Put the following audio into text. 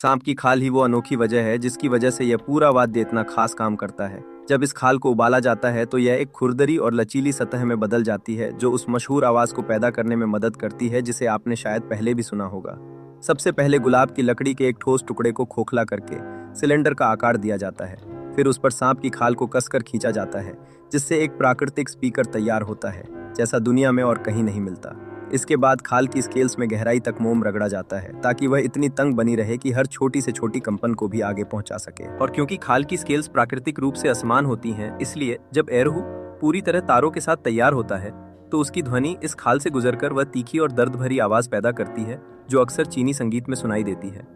सांप की खाल ही वो अनोखी वजह है जिसकी वजह से यह पूरा वाद्य इतना खास काम करता है। जब इस खाल को उबाला जाता है तो यह एक खुरदरी और लचीली सतह में बदल जाती है जो उस मशहूर आवाज को पैदा करने में मदद करती है जिसे आपने शायद पहले भी सुना होगा। सबसे पहले गुलाब की लकड़ी के एक ठोस टुकड़े को खोखला करके सिलेंडर का आकार दिया जाता है। फिर उस पर सांप की खाल को कसकर खींचा जाता है जिससे एक प्राकृतिक स्पीकर तैयार होता है जैसा दुनिया में और कहीं नहीं मिलता। इसके बाद खाल की स्केल्स में गहराई तक मोम रगड़ा जाता है ताकि वह इतनी तंग बनी रहे कि हर छोटी से छोटी कंपन को भी आगे पहुंचा सके। और क्योंकि खाल की स्केल्स प्राकृतिक रूप से असमान होती हैं, इसलिए जब एयरहू पूरी तरह तारों के साथ तैयार होता है तो उसकी ध्वनि इस खाल से गुजरकर वह तीखी और दर्द भरी आवाज पैदा करती है जो अक्सर चीनी संगीत में सुनाई देती है।